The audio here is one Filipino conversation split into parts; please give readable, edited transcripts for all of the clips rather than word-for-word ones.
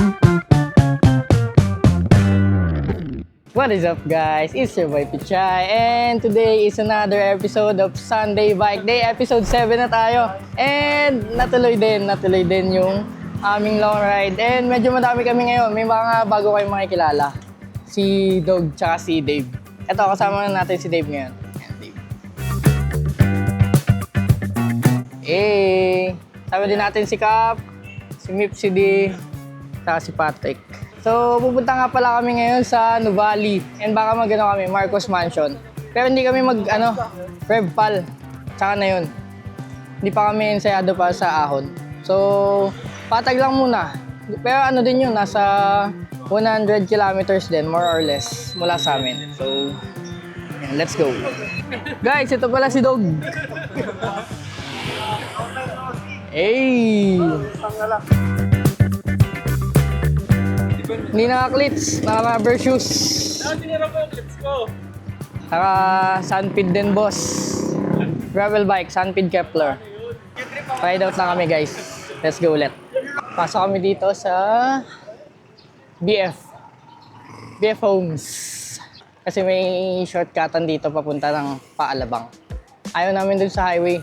What is up guys? It's your boy Pichay and today is another episode of Sunday Bike Day. Episode 7 na tayo and natuloy din yung aming long ride and medyo madami kami ngayon. May mga bago kayong makikilala. Si Dog tsaka si Dave. Ito, kasama natin si Dave ngayon. Dave. Sama din natin si Cap, si Mipsy D, tsaka si Patrick. So, pupunta nga pala kami ngayon sa Nuvali. And baka kami, Marcos Mansion. Pero hindi kami Revpal. Tsaka na yun. Hindi pa kami ensayado pa sa Ahon. So, patag lang muna. Pero ano din yun, nasa 100 kilometers din, more or less, mula sa amin. So, yan, let's go. Guys, ito pala si Dog. Hey! Hindi naka-clits, naka-rubber shoes. Naka-Sunpid din, boss. Gravel bike, Sunpid Kepler. Ride out na kami, guys. Let's go ulit. Pasok kami dito sa BF Homes. Kasi may shortcutan dito papunta ng Paalabang. Ayaw namin dun sa highway.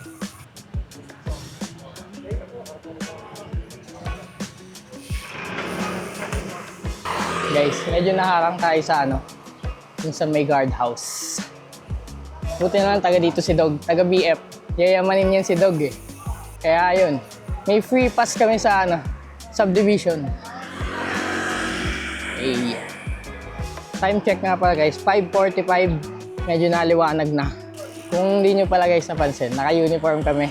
Guys, medyo naharang tayo sa yung sa may guardhouse. Buti na lang taga dito si Dog, taga BF. Yayamanin yan si Dog eh. Kaya yun, may free pass kami sa subdivision. Hey. Time check nga pala guys, 5:45. Medyo naliwanag na. Kung hindi nyo pala guys napansin, naka-uniform kami.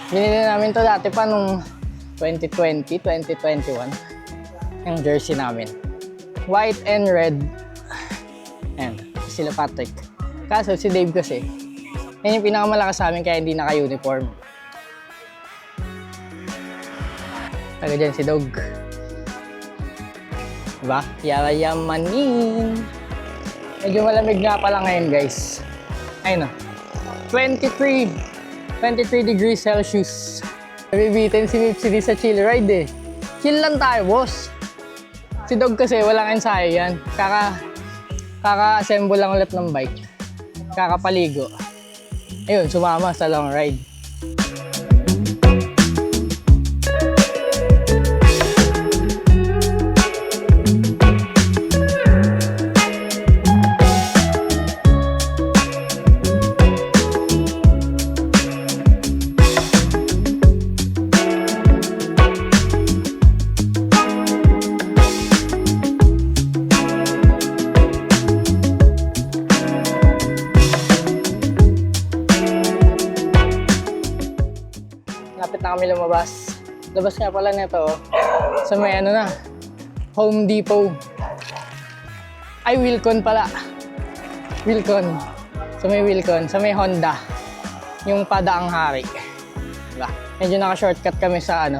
Binili namin to dati pa nung 2020, 2021. Yung jersey namin. White and red. Ayan, sila Patrick. Kaso si Dave kasi, yan yung pinakamalakas sa amin kaya hindi naka-uniform. Taga dyan si Dog. Diba? Yayamanin. Medyo malamig nga pala ngayon guys. Ayun o. 23 degrees Celsius. Nabibitin si Mipsy sa chill ride eh. Chill lang tayo boss. Si Dog kasi walang ensayo yan. Kaka-assemble lang ulit ng bike. Kakapaligo. Ayun, sumama sa long ride. Lapit na kami lumabas. Labas nga pala nito sa may Home Depot. Ay, Wilcon pala. Wilcon. Sa may Wilcon, sa may Honda. Yung Padaang Hari. Diba? Medyo naka-shortcut kami sa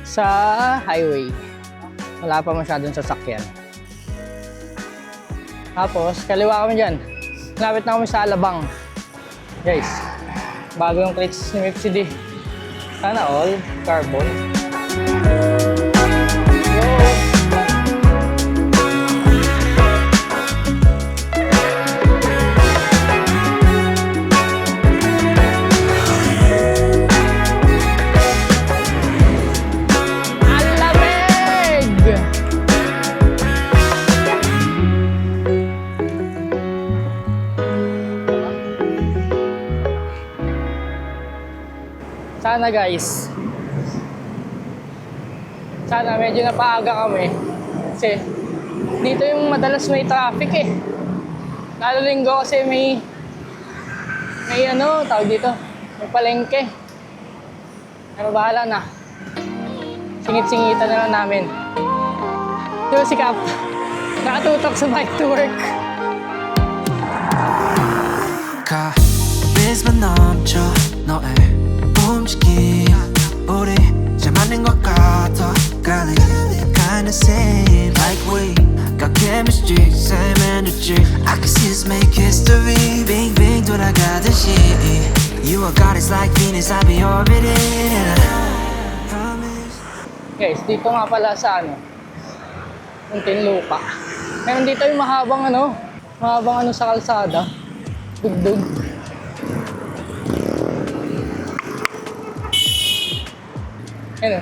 sa highway. Wala pa masyadong sasakyan. Tapos, kaliwa kami dyan. Lapit na kami sa Alabang. Guys, bago yung clits ni Mipsy D. Sana all carbon. Sana guys, sana medyo napaaga kami kasi dito yung madalas may traffic eh. Lalo linggo kasi may tawag dito, may palengke. Ano, bahala na. Singit-singitan na lang namin. Diba si Cap, nakatutok sa bike to work. 카리스마 넘쳐 너의 움직임 우리 잘 맞는 것 같아 Girl, kinda same like we got chemistry, same energy I can see us make history 빙빙 돌아가듯이 You are goddess like Venus, I'll be orbiting Promise. Guys, dito nga pala sa Muntinlupa. Meron dito yung mahabang sa kalsada. Dugdug. Ano?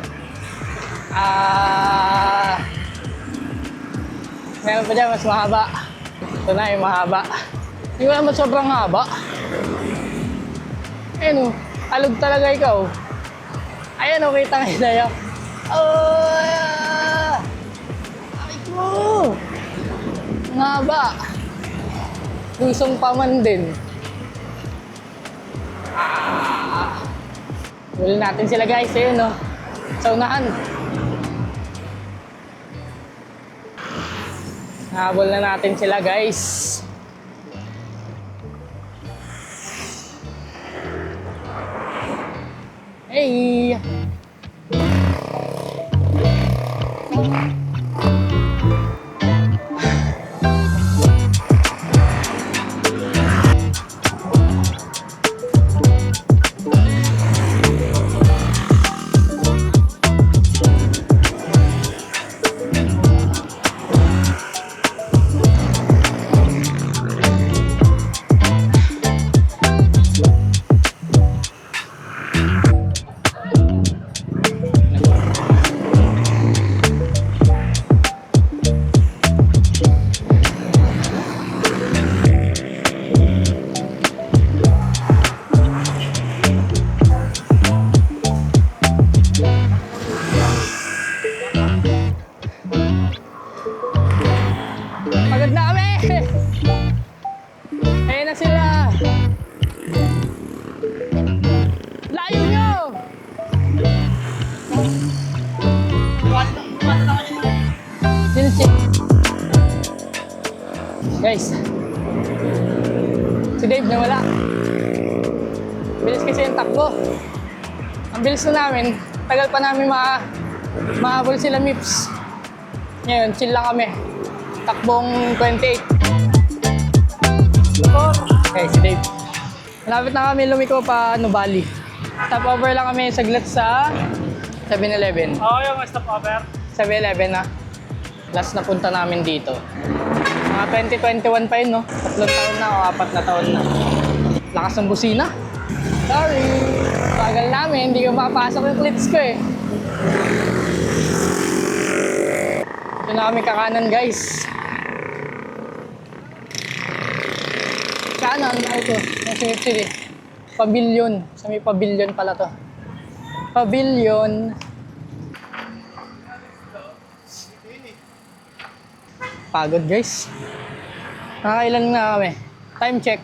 Meron pa dyan, mas mahaba. Ito na yung mahaba. Hindi ko naman sobrang haba. Ayun o, alog talaga ikaw. Ayan o, kita kayo sa'yo. Ay ko! Ang haba. Lusong pa man din. Huli natin sila guys, ayun o. Sa unahan. Nahabol na natin sila guys. Hey! Pagod na kami! Ayun na sila! Layo nyo! Guys, si Dave na wala. Bilis kasi yung takbo. Ang bilis na namin, tagal pa namin mahabol sila Mips. Ngayon, chill lang kami. Takbong 28. Okay, si Dave. Malapit na kami lumiko pa Nuvali. Stopover lang kami saglit sa 7-Eleven. Oo, yung stopover. 7-Eleven na. Last na punta namin dito. Mga 2021 pa yun, no? 3 taon na o 4 na taon na. Lakas ng busina. Sorry. Bagal namin, hindi ko makapasok yung clips ko eh. Ito na kami kakanan guys. Kanan, ito, yung Smith City. Pavilion. Sa may pavilion pala to. Pavilion. Pagod guys. Nakakailan na kami. Time check.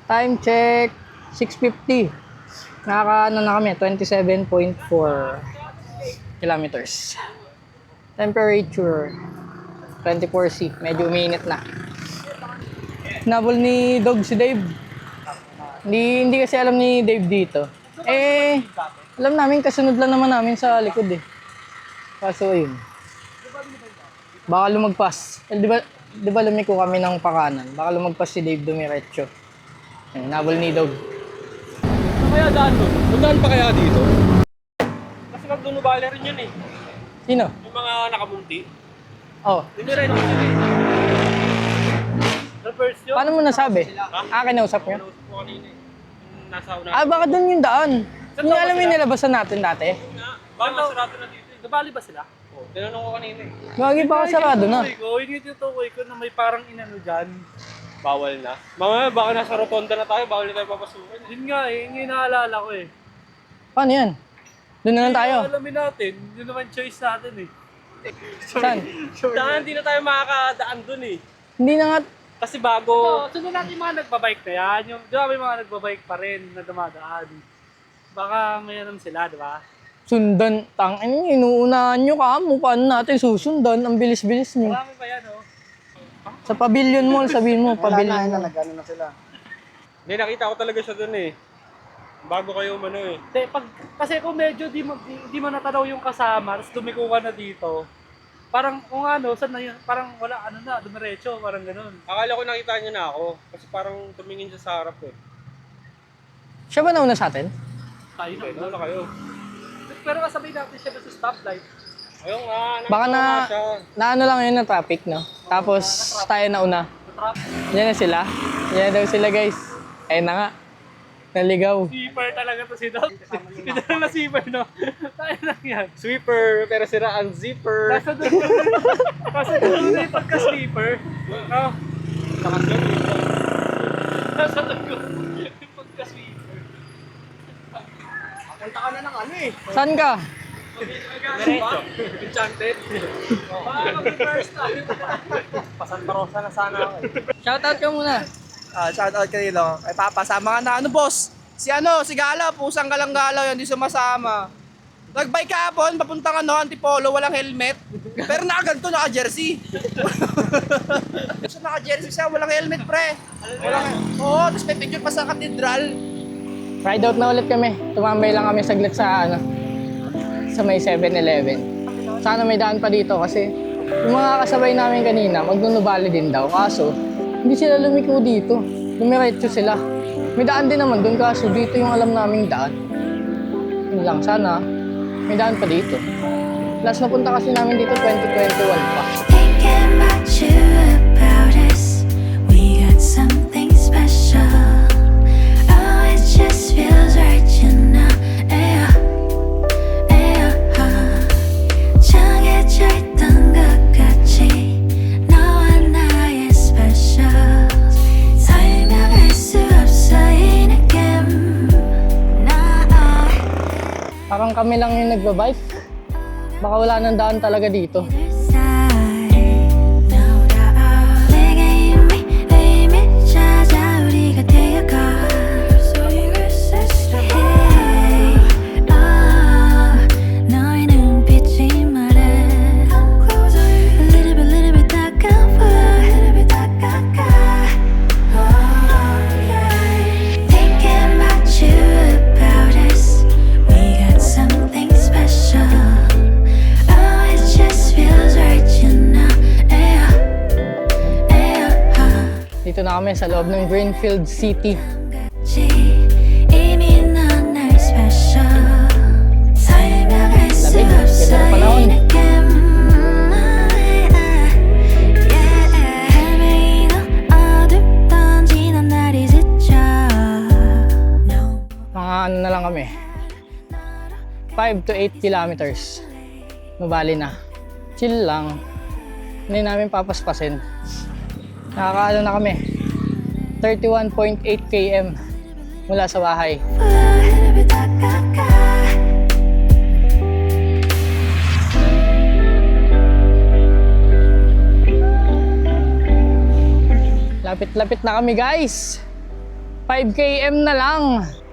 Time check. 6:50. Nakakaano na kami. 27.4 kilometers. Temperature 24°. Medyo uminit na. Nabol ni Dog si Dave. Hindi kasi alam ni Dave dito. Alam namin kasunod lang naman namin sa likod eh. Kaso ayun. Baka lumagpas. Di ba lumiko kami ng pakanan? Baka lumagpas si Dave dumiretso. Ayun, nabol ni Dog. Ano kaya daan doon? Magdaan pa kaya dito? Kasi magdunubali rin yun eh. Sino? Yung mga nakamunti. Oh. Hindi rin ako yun eh. The first yun. Paano mo nasabi? Kinausap niyo? Kinausap ko kanina eh. Yung nasa una. Baka doon yung daan. Hindi alam yung nilabasan natin dati. Baka masarado na dito eh. Nabali ba sila? Oo. Tinanong ko kanina eh. Gagi baka sarado na. Yung itutukoy ko na may parang inano dyan. Bawal na. Mamaya baka nasa rotonda na tayo, bawal na tayo papasukin. Yun nga eh, yung inaalala ko eh. Paano yan? Doon na lang tayo. Alamin natin, yun naman choice natin eh. Saan? Daan, hindi na tayo makakadaan dun eh. Hindi na nga. Kasi bago... sunod natin yung mga nagbabike na yan. Yung, di ba may mga nagbabike pa rin na dumadaan. Baka mayroon sila, di ba? Sundan. Inuunahan nyo ka. Paano natin susundan? Ang bilis-bilis nyo. Marami pa yan, oh. Sa Pavilion Mall, sabihin mo. Pavilion Mall. Nagano na sila. Hindi, nakita ko talaga siya dun eh. Bago kayo umano eh. Kasi kung medyo di mo natanaw yung kasama, tapos dumiko ka na dito, parang kung ano, saan na yun? Parang wala, ano na, dumiretso, parang ganun. Akala ko nakita niya na ako, kasi parang tumingin siya sa harap eh. Siya ba nauna sa atin? Tayo na kayo. Pero kasabay natin siya sa stoplight. Ayun nga, Baka nakatawa siya. na ano lang yun ng traffic, no? Tapos tayo na una. Yan na sila. Yan na daw sila, guys. Ayun na nga. Naligaw. Sweeper talaga to si Doc. Ito na sweeper, no? Tayo lang yan. Sweeper, pero sira ang zipper. Nasa doon. Kasi doon na yung pagka-sleeper. Oh. Nasa doon yung pagka-sleeper. Punta ka na ng ano eh. Saan ka? Diretso. Enchanted. Mag-reverse tayo. Pasantarosa na sana ako eh. Shoutout ka muna. Shoutout kanino. Kay Papa, sama ka na ano boss? Si Gala, pusang galang-galaw yan, di sumasama. Nag-bike kahapon, papuntang Antipolo, walang helmet. Pero nakaganto, naka-jersey. So naka-jersey siya, walang helmet pre. Oo, tapos may picture pa sa katedral. Ride out na ulit kami. Tumambay lang kami saglit sa sa may 7-Eleven. Sana may daan pa dito kasi yung mga kasabay namin kanina, magnunubali din daw. Kaso, hindi sila lumiko dito. Lumiretso sila. May daan din naman doon kaso dito yung alam naming daan. Yun lang, sana may daan pa dito. Last na punta kasi namin dito 2021 pa. Thinking about you, about us. We got something special. Oh, it just feels right, you know. Ayo, ayo, 정해져있던 것 같이 너와 나의 specials. 설명할 수 없어 이 느낌. Parang kami lang yung nagbabike. Baka wala nang daan talaga dito. Dito na kami sa loob ng Greenfield City. 이미 넌 날 special. 설명할 수 lamig, 없어 ganda ng panahon. 이 느낌. 헤매이는 어둡던 지난 날이 스쳐. Mga ano na lang kami. 5 to 8 kilometers. Mabali na. Chill lang. Hindi namin papaspasin. Nakakaano na kami. 31.8 km mula sa bahay. Lapit-lapit na kami guys. 5 km na lang.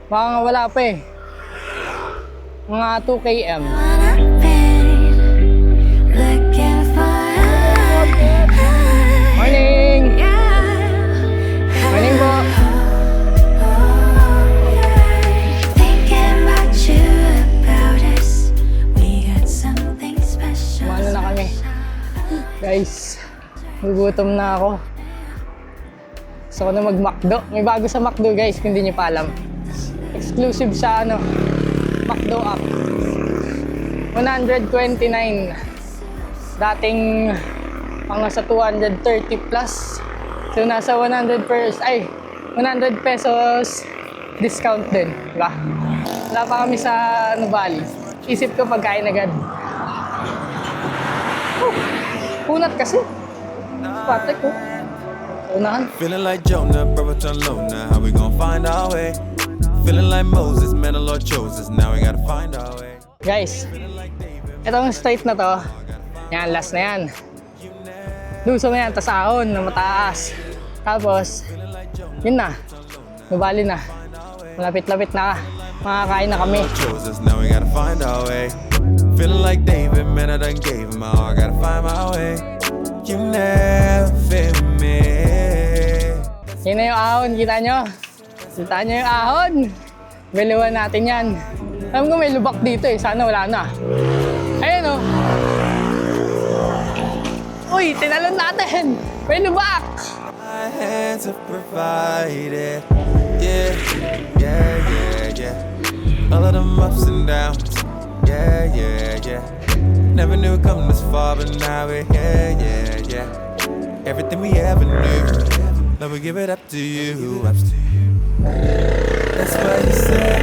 Baka nga wala pa eh. Mga 2 km. Morning! Morning po! Umano na kami. Guys, gugutom na ako. Gusto ko na mag-McDo. May bago sa McDo guys, kung hindi nyo pa alam. Exclusive sa McDo app. 129. Dating pang nasa 230 plus. So nasa 100 pesos discount din, diba? Wala pa kami sa Nuvali. Isip ko pagkain agad. Punat kasi. Patek ko. Unahan. Feeling like Jonah, bro, it's alone now. How we gonna find our way? Feeling like Moses, man, the Lord chose us. Now we gotta find our way. Guys, itong straight na to. Yan, last na yan. Luso na yan, tas ahon na mataas. Tapos, yun na. Nubali na. Malapit-lapit na ka. Makakain na kami. Chose us. Now we gotta find our way. Feeling like David, man, I done gave him my all. Gotta find my way. You never fit me. Yun na yung ahon, kita nyo? Kita nyo yung ahon? Biluan natin yan. Alam ko may lubak dito eh, sana wala na. Ayun oh. Uy, tinalon natin! May lubak! My hands have provided. Yeah, yeah, yeah, yeah. All of them ups and downs. Yeah, yeah, yeah. Never knew it come this far, but now we're here, yeah, yeah. Everything we ever knew, now we give it up to you. That's why you said,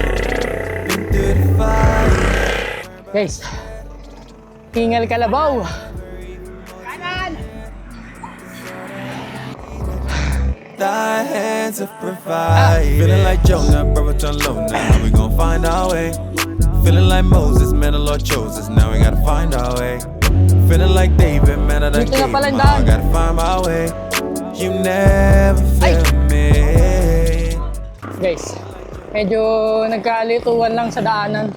been through the fire. Guys, Hingal Kalabaw. Thy hands of provide. Feeling like Jonah, bro, it's on low now. We gon' find our way. Feeling like Moses, man, the Lord chose us. Now we gotta find our way. Feeling like David, man, I done Dito na gave pala my yung all. daan. Gotta find my way. You never failed me. Guys, medyo nagkalituan lang sa daanan.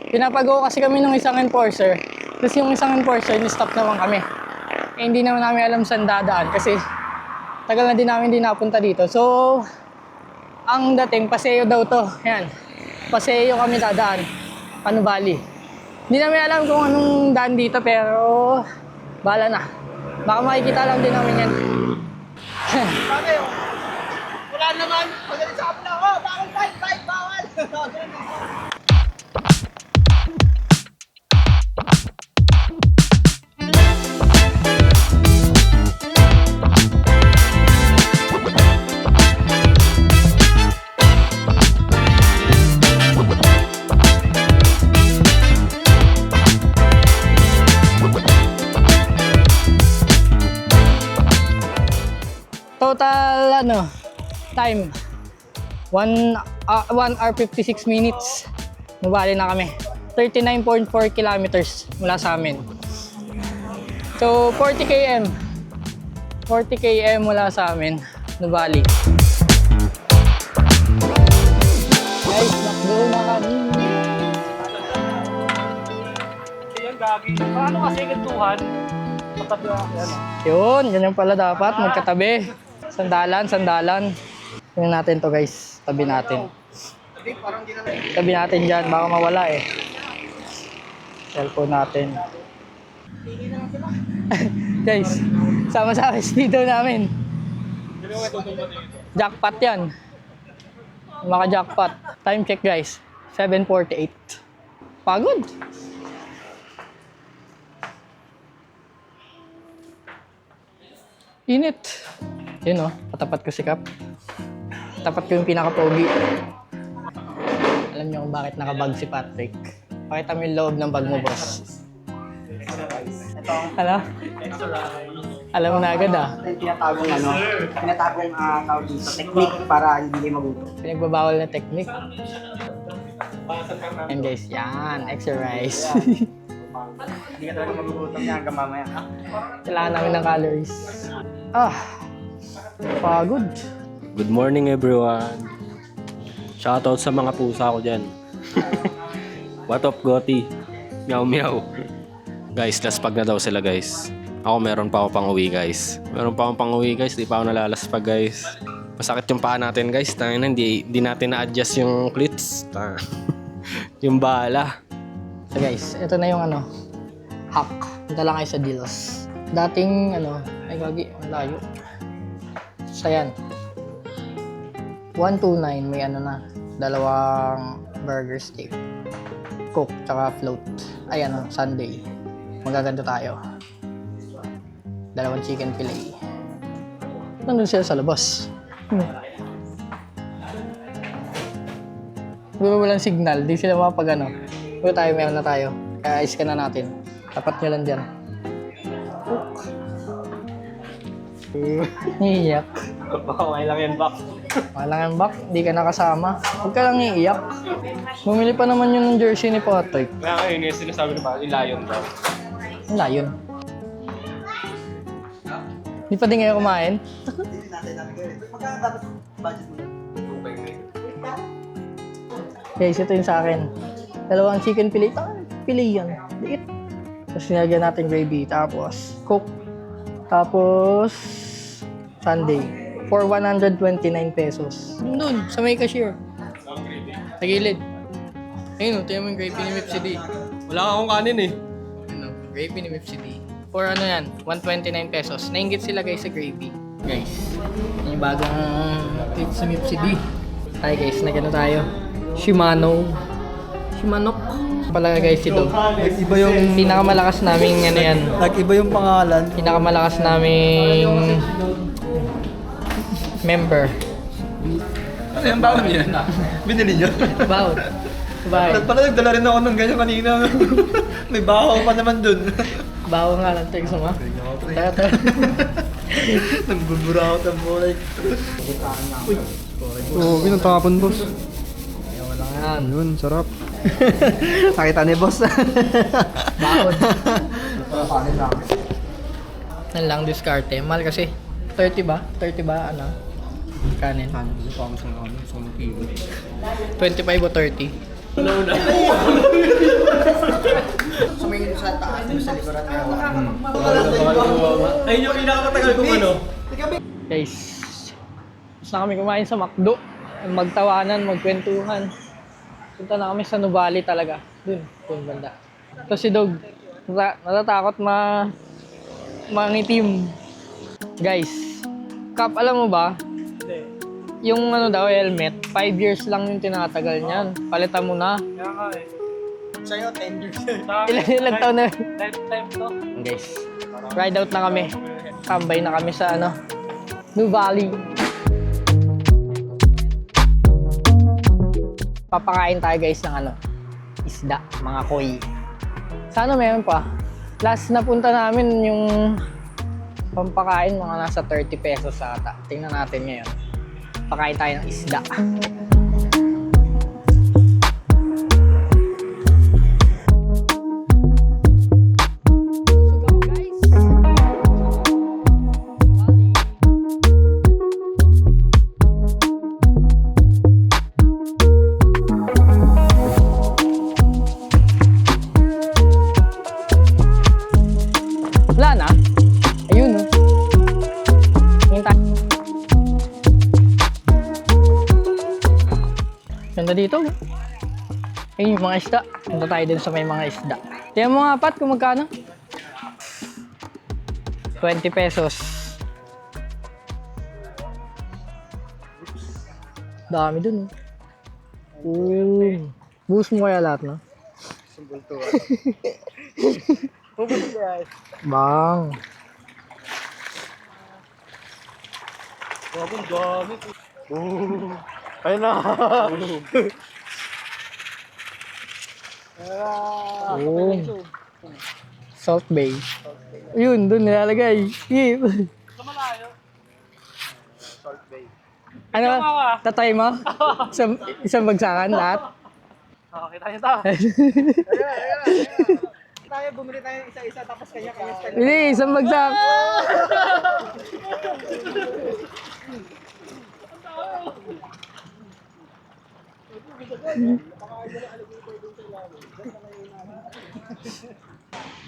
Pinapagawa kasi kami ng isang enforcer. Tapos yung isang enforcer, ni-stop naman kami. Eh, hindi naman namin alam saan dadaan kasi tagal na din namin di napunta dito. So, ang dating, paseo daw to. Yan. Paseo kami dadaan. Panubali. Hindi namin alam kung anong daan dito pero bahala na. Baka makikita lang din namin yan. Sabi, wala naman. Magaling sa kapila. Oh, bawal, fight, bawal. Total time 1 hour 56 minutes. Nabali na kami. 39.4 kilometers mula sa amin. So 40 km. 40 km mula sa amin. Nabali. Guys, nakdo na kami. Yan, gagi. Paano kasi gantuhan? Matabi ako yan. Yun, ganyan pala dapat. Magkatabi. Sandalan. Tingnan natin to guys. Tabi natin. Tabi natin dyan. Baka mawala eh. Cellphone natin. Guys, sama-sama speedo namin. Jackpot yan. Maka-jackpot. Time check guys. 7:48. Pagod. Init. Yun oh, patapat ko si Cap. Tapat ko yung pinaka-pogi. Alam niyo kung bakit nakabag si Patrick. Pakita mo yung loob ng bag mo, boss. Ano? Alam mo na agad ah. Yung tinatagong tawag dito, technique para hindi kayo magutom. Pinagbabawal na technique. And guys, yan. Exercise. Hindi ka talaga magugutom niya hanggang mamaya. Kailangan namin ng calories. Pagod. Good morning everyone. Shoutout sa mga pusa ko dyan. What up, Gotti? Meow meow. Guys, laspag na daw sila guys. Ako meron pa ako pang uwi guys. Meron pa akong pang uwi guys. Di pa ako nalalaspag guys. Masakit yung paa natin guys. Hindi natin na-adjust yung cleats. Yung bala. So guys, ito na yung hack. Punta lang kayo sa Deals. Dating ay gagi, ang layo. So yan. 129 may na. Dalawang burger steak. Coke, tsaka float. Ay Sunday. Magaganto tayo. Dalawang chicken fillet. Nandun sila sa labas. Walang signal, di sila mapag Pero tayo, meron na tayo. Kaya ice ka na natin. Tapat nyo lang dyan. Iiyak. Baka may lang yan, Bak. Walang bak, di ka nakasama. Huwag ka lang iiyak. Bumili pa naman yun ng jersey ni Patrick. Kaya ngayon, yung sinasabi ni Bak, yung lion daw. Ang layon. Di pa din kayo kumain? Magkano dapat budget mo? Guys, ito yung sa akin. Dalawang chicken fillet. Fillet yan. Liit. Tapos sinagyan natin gravy. Tapos Coke. Tapos Sunday. For 129 pesos. Doon, sa may cashier. Sa gilid. Ayun, tingnan mo yung gravy ni Mipsy D. Wala akong kanin eh. Gravy ni Mipsy D. For 129 pesos. Nainggit sila guys sa gravy. Guys, yung bagong clip sa Mipsy D. Hi guys, nagano tayo. Shimano. Pala guys, ito. Iba yung, Pinakamalakas naming ano yan. iba yung pangalan. Pinakamalakas naming member. Ano yung baon niya? Binili niyo? Bawal. Bye. Pala nagdala rin ako ng ganyan kanina. May baho pa naman dun. Bawa nga lang text mo. Tara. Nagbuburakot ang bulay. Oo, pinatapon boss. Wala nga. Yun, sarap. Nakita ni boss. Bawal. Yan lang diskarte. Mahal kasi. 30 ba? 30 ba? Ano? Kanin. 25 o 30? Sumingin sa taas, yung sa likuran na Ayun yung pinakatagal kong ano. Guys, gusto na kami kumain sa McDo. Magtawanan, magkwentuhan. Punta na kami sa Nuvali talaga. Dun banda. Ito si Dog. Natatakot mangitim. Guys, Kap, alam mo ba? Yung ano daw, helmet, 5 years lang yung tinatagal niyan. Palitan mo na. Kaya nga eh. Sa'yo, 10 years. Ilang taon na? Lifetime to. Guys, ride out na kami. Tambay na kami sa ano, Nuvali. Papakain tayo guys ng ano, isda, mga koi. Sana meron pa. Last na punta namin yung pampakain, mga nasa 30 pesos ata. Tingnan natin ngayon. Pakain tayo ng isda. Wala na. Ayun, no. Tingin tayo. Ganda dito. Ayun yung mga isda. Punta tayo din sa may mga isda. Tingnan mo nga, Pat, kung magkano. 20 pesos. Dami dun. Buhos mo kaya lahat, no? Bang. Bagong gamit. Ayun na. Salt Bay. Yun, dun nilalagay. Yeah. Sa malayo. Ano? Tatay mo? Isang bagsakan lahat? Kita niyo to. Tayo, bumili tayo isa-isa tapos kanya-kanya style. Hindi, isang bagsak.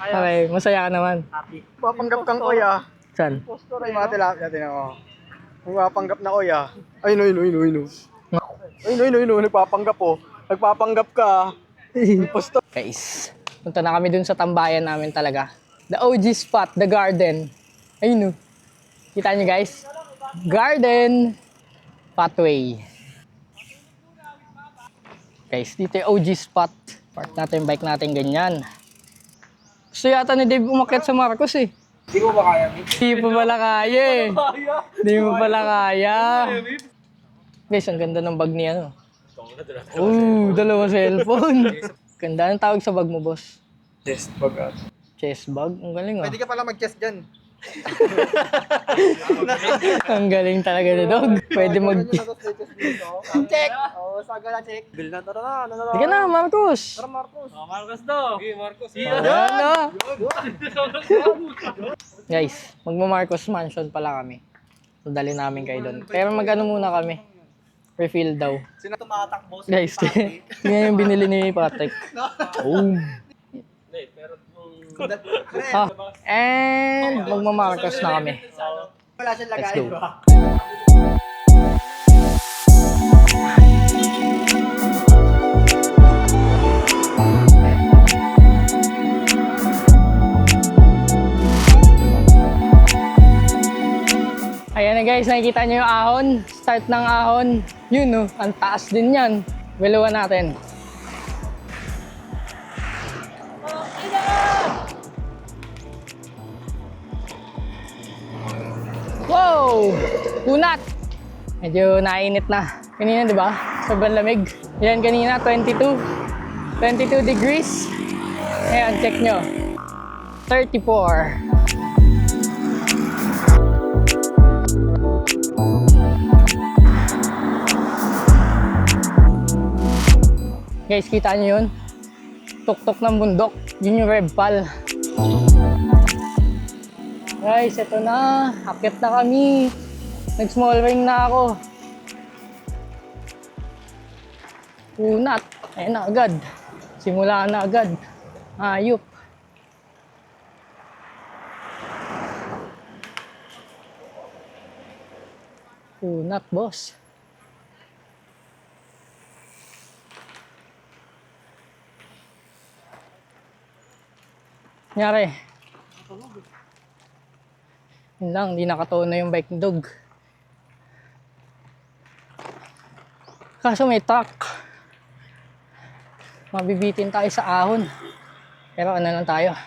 Okay, masaya ka naman. Papanggap kang oya. Saan? Ay, mga tilapia, tinan ko. Kung mapanggap na oya. Ay, no. Nagpapanggap po. Nagpapanggap ka. Guys, punta na kami dun sa tambayan namin talaga. The OG spot, the garden. Ayun, no. Kita nyo guys? Garden pathway. Guys, dito yung OG spot. Park natin yung bike natin ganyan. Gusto yata ni Dave umakyat sa Marcos eh. Hindi mo ba kaya, Mick? Hindi pa pala kaya eh. Hindi mo pala kaya. Guys, ang ganda ng bag niya, no? Dalawa cellphone. Ganda. Anong tawag sa bag mo, boss? Chest bag. Chest bag? Ang galing, ah. Pwede ka pala mag-chest dyan. Ang galing talaga ni Dog. Pwede mag... Check! Oo, saga na check. Bill na, tara na. Sige na, Marcos. Tara, Marcos. Marcos to. Okay, Marcos. Ayan, no? Guys, magma-Marcos Mansion pala kami. Dali namin kayo doon. Pero mag-ano muna kami. Refill daw. Sino tumatakbo? Guys, yan yung binili ni Patrick. Oh. And magma-Marcos na kami. Wala siyang lagay. Let's go. Ayan na guys, nakikita nyo yung ahon. Start ng ahon. Yun no, ang taas din yan. Wiluan natin. go! Kunat! Medyo nainit na. Kanina, di ba? Sobrang lamig. Yan, kanina, 22 degrees. Ngayon, check nyo. 34. Guys, kita nyo yun? Tuktok ng bundok. Yun yung Rebpal. Guys, eto na. Akit na kami. Nag-small ring na ako. Kunat. Ayan na agad. Simula na agad. Ayop. Kunat, boss. Nangyari. Yun lang, hindi nakatono yung bike ni Dog. Kaso may truck. Mabibitin tayo sa ahon. Pero ano lang tayo.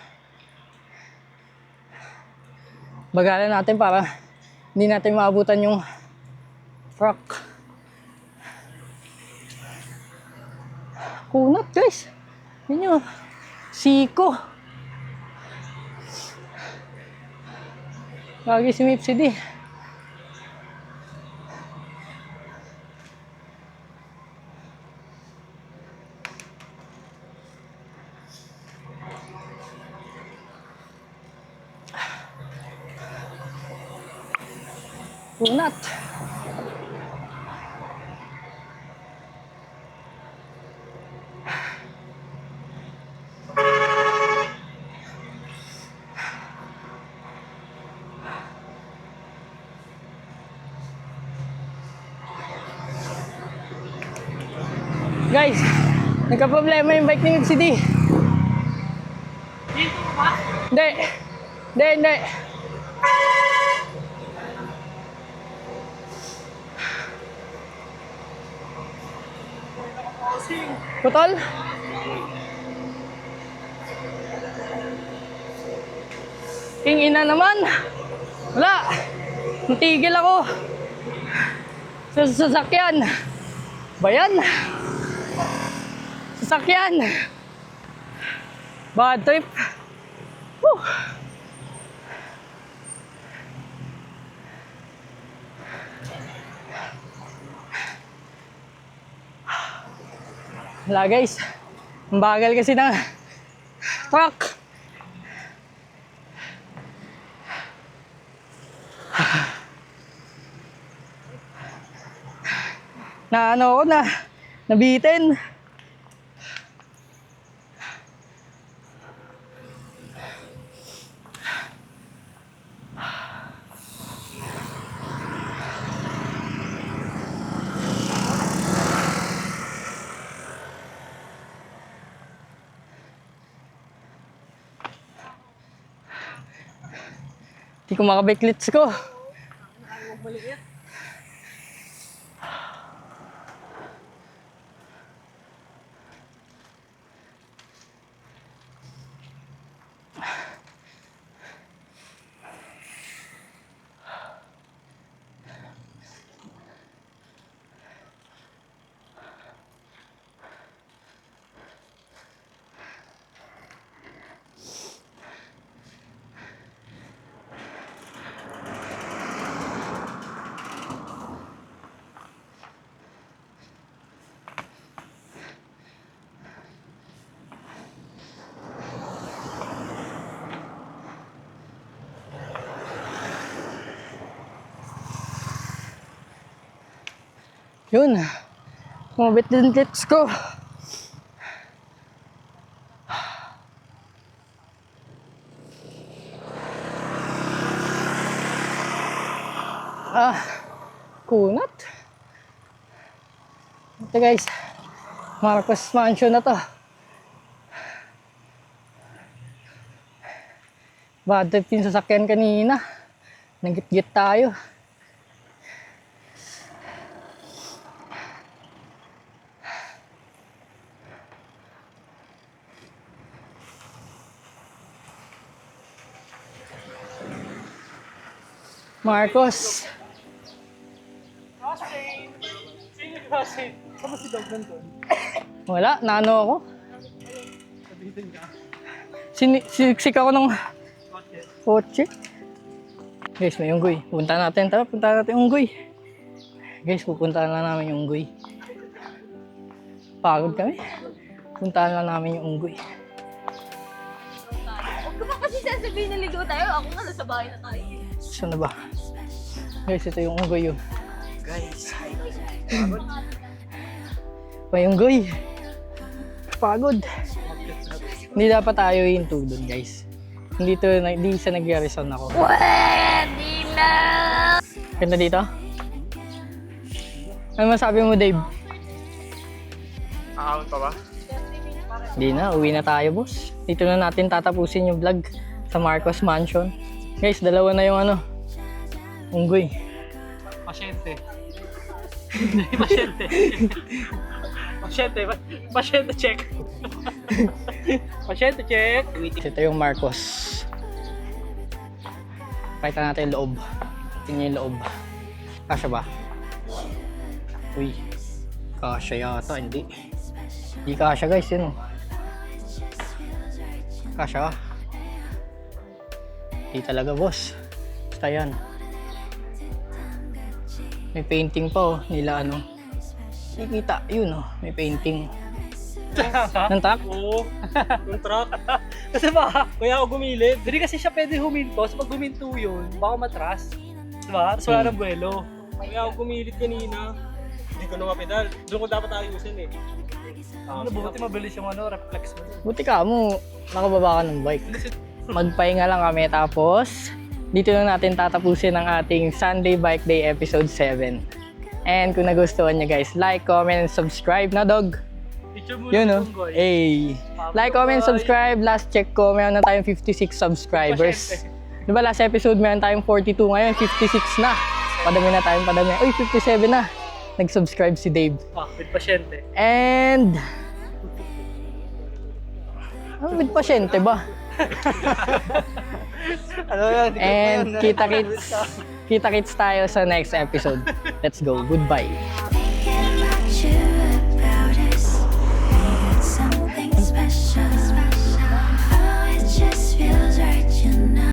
Bagalan natin para hindi natin maabutan yung truck. Kunat guys. Yun nyo. Siko. Lagi si Mipsy. Kunat. Guys, nagka-problema yung bike ni Mipsy. Dito ba? Hindi. Putol? King ina naman. Wala. Natigil ako. Sa sasakyan. Bayan. Sasakyan. Bad trip. Woo. Wala guys. Ang bagal kasi ng truck. Na ano ako na nabitin. Hindi ko makabiklits ko. Yun. Mabit din clips ko. Kunat. Ito guys. Marcos Mansion na to. Bad trip yung sasakyan kanina. Nagit-git tayo. Marcos. Kasi, saan ba si Dog nandun? Wala, naano ako. Sabihin ka. Siniksik ako ng kotse. Guys, may unggoy. Punta natin. Tara, punta natin yung unggoy. Guys, pupuntahan lang namin yung unggoy. Pagod kami. Puntahan lang namin yung unggoy. Huwag ko pa kasi sasabihin na ligaw tayo. Ako nga, nasa bahay na tayo. Saan na ba? Guys, ito yung unggoy yun. Guys, May unggoy. Pagod. Hindi dapat tayo hinto doon, guys. Hindi sa nag-reason ako. Pwede na! Ganda dito? Ano masabi mo, Dave? Akawin pa ba? Hindi na, uwi na tayo, boss. Dito na natin tatapusin yung vlog sa Marcos Mansion. Guys, dalawa na yung unggoy. Pasyente. Pasyente. Pasyente. Pasyente check. Pasyente check. Ito yung Marcos. Pakita natin yung loob. Tingnan yung loob. Kasya ba? Uy. Kasya yata, hindi. Hindi kasya, guys, yun. Kasya. Hindi talaga, boss. Basta yan. May painting pa, nila Nakikita, yun, may painting. Ng truck? Oo. Yung truck. Kasi baka, kaya ako gumilid. Hindi kasi siya pwede huminto. So pag huminto yun, baka matras. Diba? Tapos wala ng buwelo. Kaya ako gumilid kanina. Hindi ko na mapedal. Doon ko dapat ayusin eh. Ano, buti mabilis yung reflex mo. Buti ka mo, nakababa ka ng bike. Magpahinga lang kami tapos dito na natin tatapusin ang ating Sunday Bike Day episode 7. And kung nagustuhan nyo guys, like, comment, and subscribe na dog. Picture mo Yun yung Hey. Like, comment, subscribe. Last check ko, meron na tayong 56 subscribers. Diba last episode meron tayong 42, ngayon 56 na. Padami na tayong padami. Uy, 57 na. Nag-subscribe si Dave. with pasyente. And with pasyente ba? And kita-kits tayo sa next episode. Let's go. Goodbye.